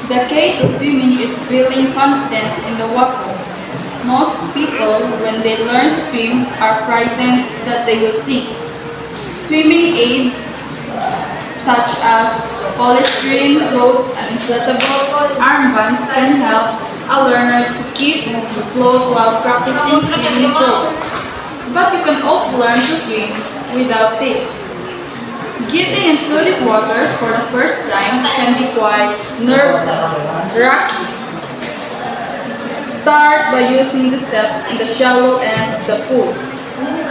The key to swimming is feeling confident in the water. Most people, when they learn to swim, are frightened that they will sink. Swimming aids such as polystyrene clothes and inflatable armbands can help a learner to keep afloat while practicing swimming stroke. But you can also learn to swim without this. Getting into this water for the first time can be quite nerve-wracking. Start by using the steps in the shallow end of the pool.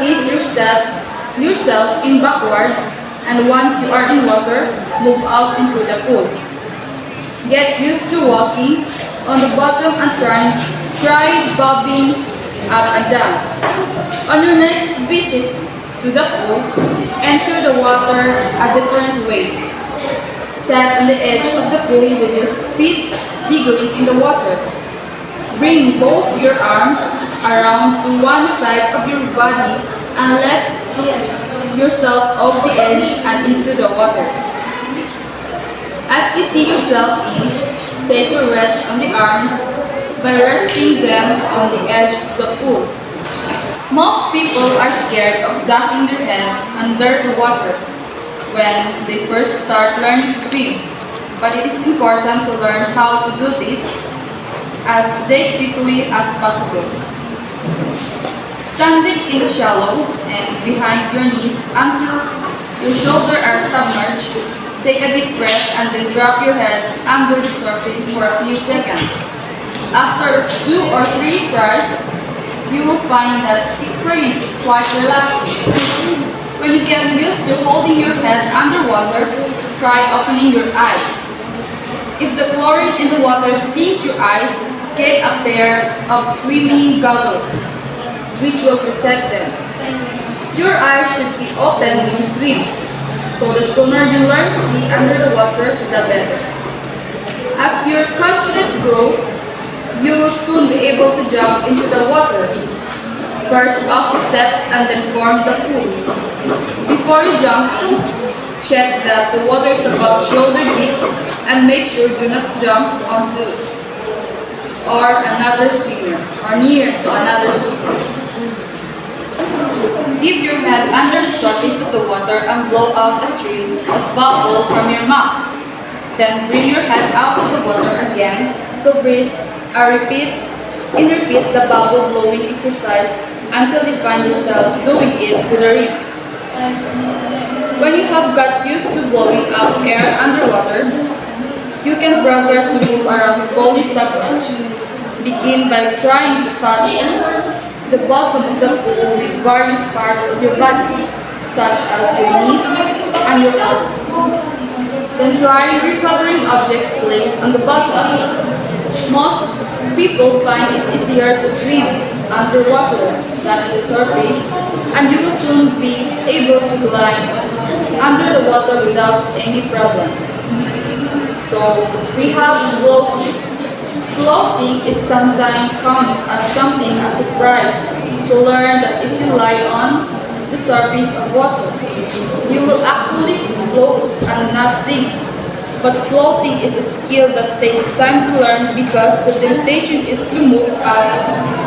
Ease yourself in backwards, and once you are in water, move out into the pool. Get used to walking on the bottom and try bobbing up and down. On your next visit to the pool, enter the water a different way. Sit on the edge of the pool with your feet digging in the water. Bring both your arms around to one side of your body and let yourself off the edge and into the water. As you see yourself in, take a rest on the arms by resting them on the edge of the pool. Most people are scared of ducking their heads under the water when they first start learning to swim, but it is important to learn how to do this as quickly as possible. Standing in the shallow and behind your knees until your shoulders are submerged, take a deep breath and then drop your head under the surface for a few seconds. After 2 or 3 tries, you will find that experience is quite relaxing. When you get used to holding your head underwater, try opening your eyes. If the chlorine in the water stings your eyes, get a pair of swimming goggles, which will protect them. Your eyes should be open when you swim, so the sooner you learn to see under the water, the better. As your confidence grows, you will soon be able to jump into the water. First off the steps and then form the pool. Before you jump in, check that the water is about shoulder deep and make sure do not jump onto or another swimmer or near to another swimmer. Dip your head under the surface of the water and blow out a stream of bubble from your mouth. Then bring your head out of the water again to breathe repeat the bubble blowing exercise until you find yourself doing it with a rip. When you have got used to blowing out air underwater, you can progress to move around fully submerged. Begin by trying to touch the bottom of the pool with various parts of your body, such as your knees and your elbows. Then try recovering objects placed on the bottom. Most people find it easier to swim underwater than on the surface, and you will soon be able to glide under the water without any problems. So we have floating. Floating is sometimes comes as something a surprise to learn that if you lie on the surface of water, you will actually float and not sink. But floating is a skill that takes time to learn because the temptation is to move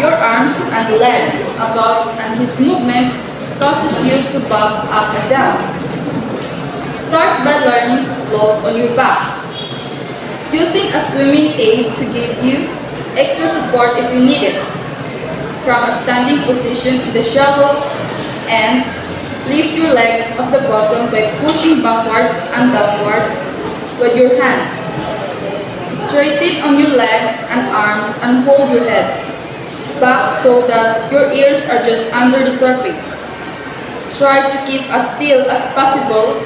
your arms and legs about, and his movements causes you to bob up and down. Start by learning to float on your back, using a swimming aid to give you extra support if you need it. From a standing position in the shallow end, lift your legs off the bottom by pushing backwards and downwards with your hands. Straighten on your legs and arms and hold your head back so that your ears are just under the surface. Try to keep as still as possible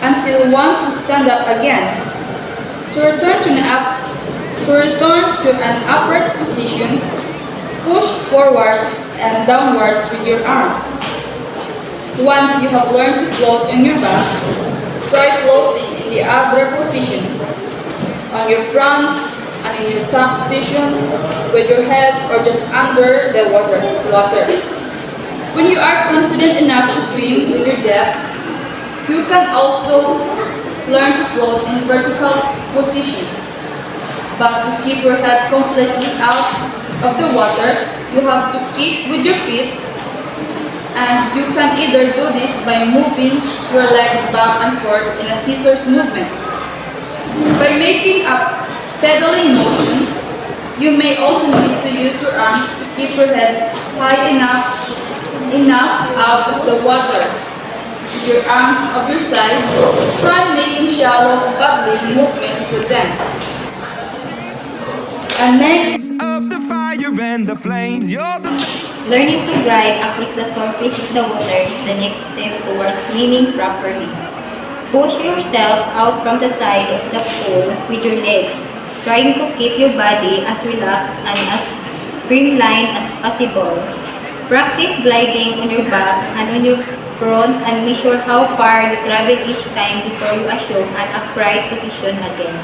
until you want to stand up again. To return to an upright position, push forwards and downwards with your arms. Once you have learned to float on your back, try floating in the other position, on your front and in your top position, with your head or just under the water. When you are confident enough to swim with your depth, you can also learn to float in vertical position. But to keep your head completely out of the water, you have to kick with your feet, and you can either do this by moving your legs back and forth in a scissors movement. By making a pedaling motion, you may also need to use your arms to keep your head high enough out of the water. With your arms of your sides, try making shallow paddling movements with them. And next, Of the fire and the flames, you're the Learning to drive against the surface of the water is the next step towards swimming properly. Push yourself out from the side of the pool with your legs, trying to keep your body as relaxed and as streamlined as possible. Practice gliding on your back and on your front and measure how far you travel each time before you assume an upright position again.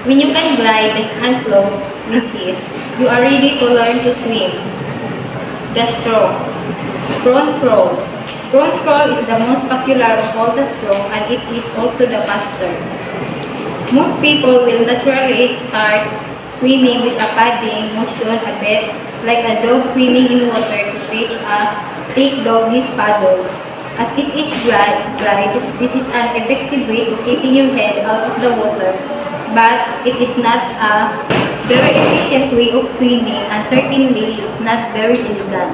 When you can glide and float with ease, you are ready to learn to swim. The stroke. Front crawl. Front crawl is the most popular of all the stroke and it is also the faster. Most people will naturally start swimming with a paddling motion a bit like a dog swimming in water to reach a stick doggy's paddle. As it is glide, this is an effective way of keeping your head out of the water, but it is not a very efficient way of swimming and certainly is not very elegant.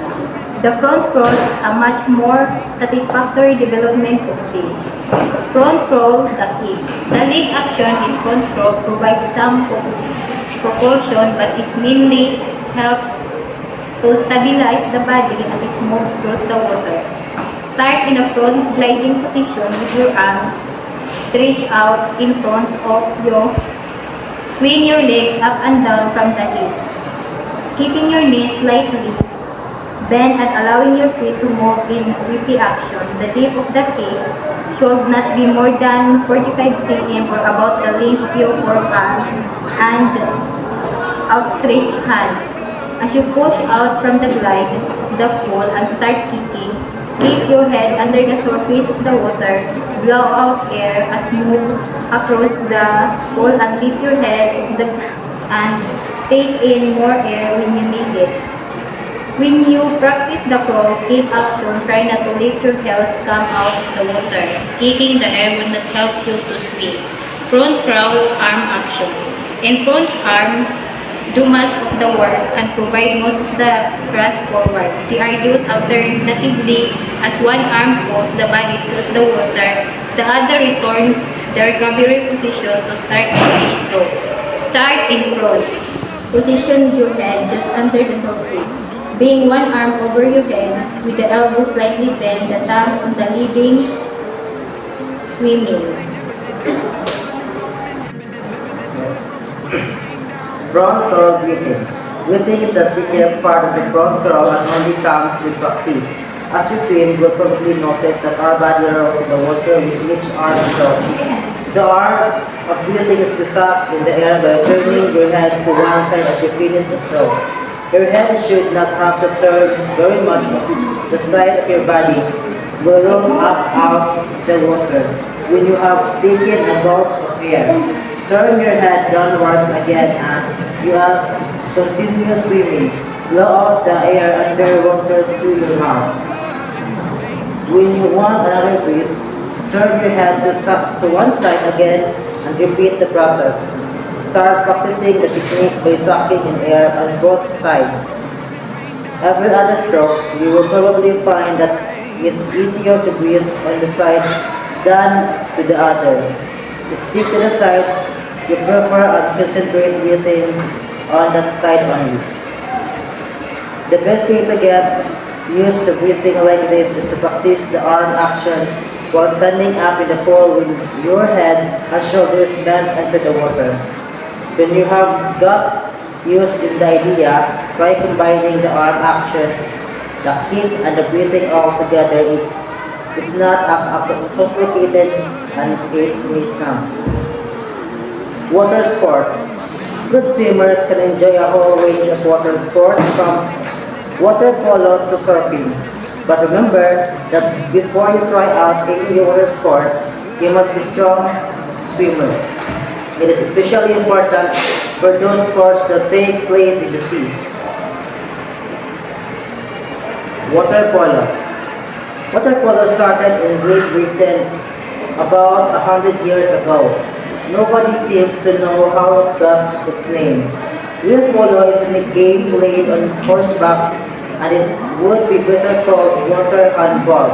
The front crawl is a much more satisfactory development of this. Front crawl, the key. The lead action is front crawl provides some propulsion but it mainly helps to stabilize the body as it moves through the water. Start in a front gliding position with your arms stretched out in front of you. Swing your legs up and down from the hips, keeping your knees slightly bent and allowing your feet to move in whippy action. The dip of the kick should not be more than 45 cm or about the length of your forearm and outstretched hand. As you push out from the glide, the pool and start kicking, keep your head under the surface of the water, blow out air as move across the pool and lift your head and take in more air when you need it. When you practice the crawl, keep action, try not to let your heels come out of the water. Kicking the air will not help you to swim. Front crawl arm action. In front arm, do most of the work and provide most of the thrust forward. They are used alternatively as one arm pulls the body through the water, the other returns the recovery position to start the stroke. Start in front. Position your head just under the surface. Bring one arm over your head with the elbow slightly bent, the thumb on the leading swimming. Front crawl breathing. Breathing is the trickiest part of the front crawl and only comes with practice. As you swim, you will probably notice that our body rolls in the water with each arm stroke. The art of breathing is to suck in the air by turning your head to one side as you finish the stroke. Your head should not have to turn very much as the side of your body will roll up out the water. When you have taken a gulp of air, turn your head downwards again and you continue swimming. Blow out the air underwater through your mouth. When you want another breath, turn your head to one side again and repeat the process. Start practicing the technique by sucking in air on both sides. Every other stroke, you will probably find that it's easier to breathe on the side than to the other. Stick to the side you prefer and concentrate breathing on that side only. The best way to get used to breathing like this is to practice the arm action while standing up in the pool with your head and shoulders bent into the water. When you have got used in the idea, try combining the arm action, the kick, and the breathing all together. It's not complicated and it may sound. Water sports. Good swimmers can enjoy a whole range of water sports from water polo to surfing. But remember that before you try out any water sport, you must be a strong swimmer. It is especially important for those sports that take place in the sea. Water polo. Water polo started in Great Britain about 100 years ago. Nobody seems to know how it got its name. Real polo is a game played on horseback and it would be better called water handball.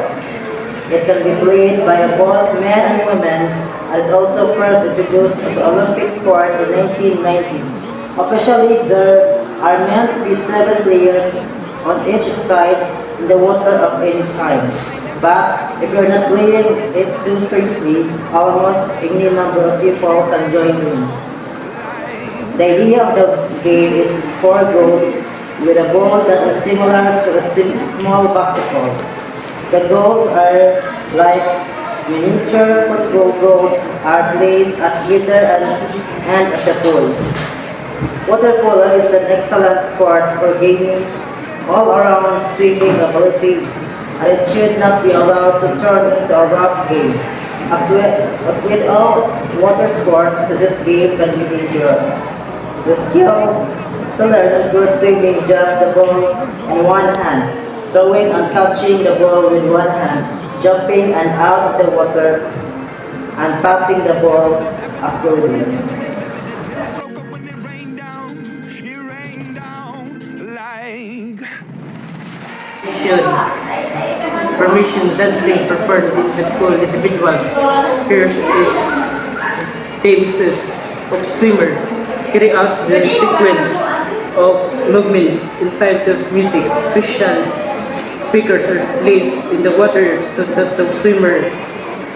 It can be played by both men and women and it also first introduced as an Olympic sport in 1990s. Officially, there are meant to be 7 players on each side in the water of any time. But if you're not playing it too seriously, almost any number of people can join in. The idea of the game is to score goals with a ball that is similar to a small basketball. The goals are like miniature football goals are placed at either end of the pool. Water polo is an excellent sport for gaining all-around swimming ability and it should not be allowed to turn into a rough game. As with all water sports, this game can be dangerous. The skill to learn is good swimming just the ball in one hand, throwing and catching the ball with one hand, jumping and out of the water, and passing the ball accurately. It rained down like. Should permission dancing performed in the pool individuals. Here's is teams of swimmer carry out the sequence of movements in time to music. Special speakers are placed in the water so that the swimmer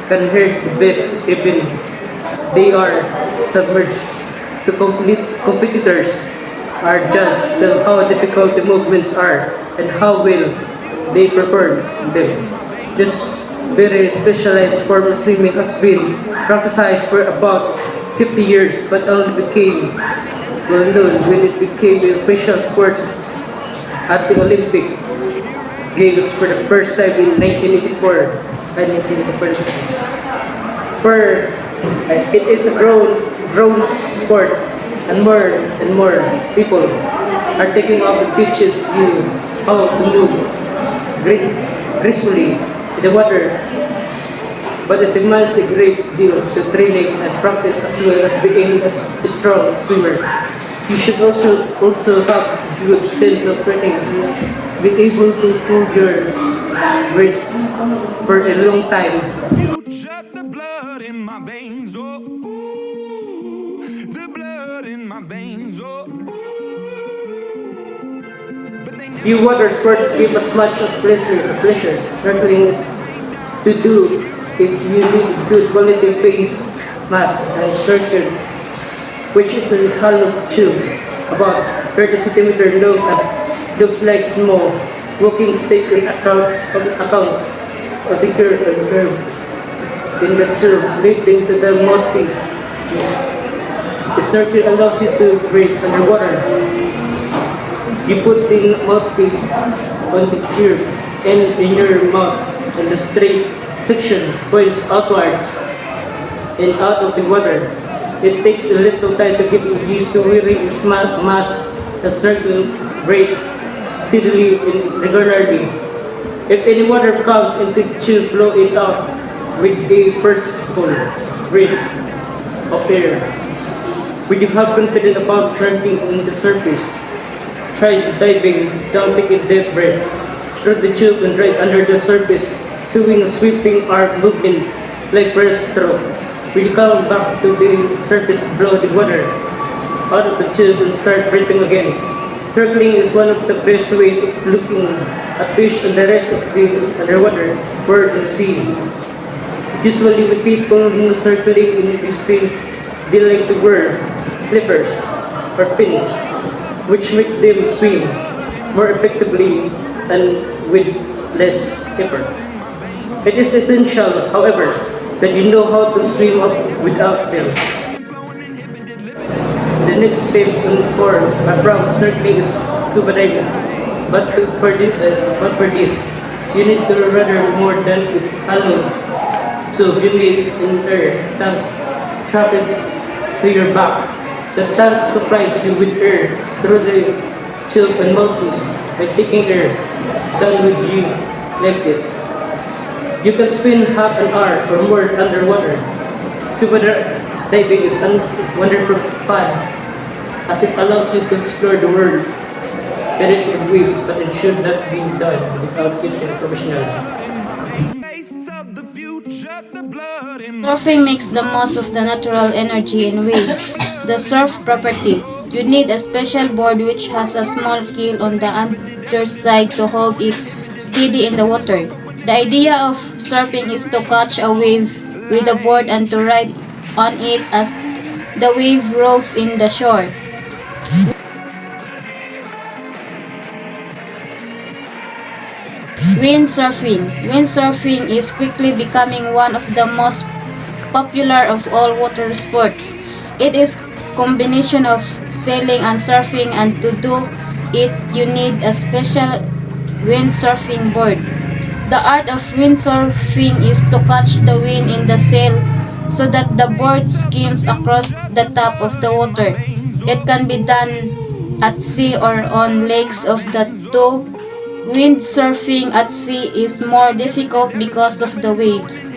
can hear the best even they are submerged. The competitors are judged on how difficult the movements are and how well they perform them. This very specialized form of swimming has been practiced for about 50 years but only became well known when it became an official sport at the Olympic Games for the first time in 1984 and 1984. It is a grown sport and more people are taking up and teaches you how to move gracefully in the water, but it demands a great deal of training and practice as well as being a strong swimmer. You should also have a good sense of training, be able to hold your breath for a long time. Shut the blood in my veins, oh, ooh, the blood in my veins, oh, ooh. But they never Few water sports give as much as pleasure. Snorkeling is to do if you need good quality face mask and snorkel, which is a hollow tube, about 30 centimeter long and looks like small walking stick in account of the curve in the tube leading to the mouthpiece. The snorkel allows you to breathe underwater. You put the mouthpiece on the curve and in your mouth and the straight section points outwards and out of the water. It takes a little time to get used to wearing a mask and snorkel breathe steadily and regularly. If any water comes into the tube, blow it out with a forceful breath of air. When you have confidence about snorkeling on the surface, try diving down, take a deep breath through the tube and right under the surface, doing a sweeping arc movement like breaststroke. When you come back to the surface, blow the water out of the tube and start breathing again. Snorkeling is one of the best ways of looking at fish and the rest of the underwater world and sea. Usually with people who snorkeling in the sea, they like to wear flippers or fins, which make them swim more effectively and with less effort. It is essential, however, that you know how to swim up without them. The next step for from snorkeling is scuba diving. But for this, you need to rather more than hollow. So you need in air tank traffic to your back. The tank supplies you with air through the tube and mouthpiece by taking air down with you like this. You can spend half an hour or more underwater. Scuba diving is a wonderful fun as it allows you to explore the world beneath the waves, but it should not be done without getting professional. Tastes of the future, the blood in my Surfing makes the most of the natural energy in waves. The surf property. You need a special board which has a small keel on the underside to hold it steady in the water. The idea of surfing is to catch a wave with a board and to ride on it as the wave rolls in the shore. Windsurfing. Windsurfing is quickly becoming one of the most popular of all water sports. It is combination of sailing and surfing, and to do it you need a special windsurfing board. The art of windsurfing is to catch the wind in the sail so that the board skims across the top of the water. It can be done at sea or on lakes of the two. Windsurfing at sea is more difficult because of the waves.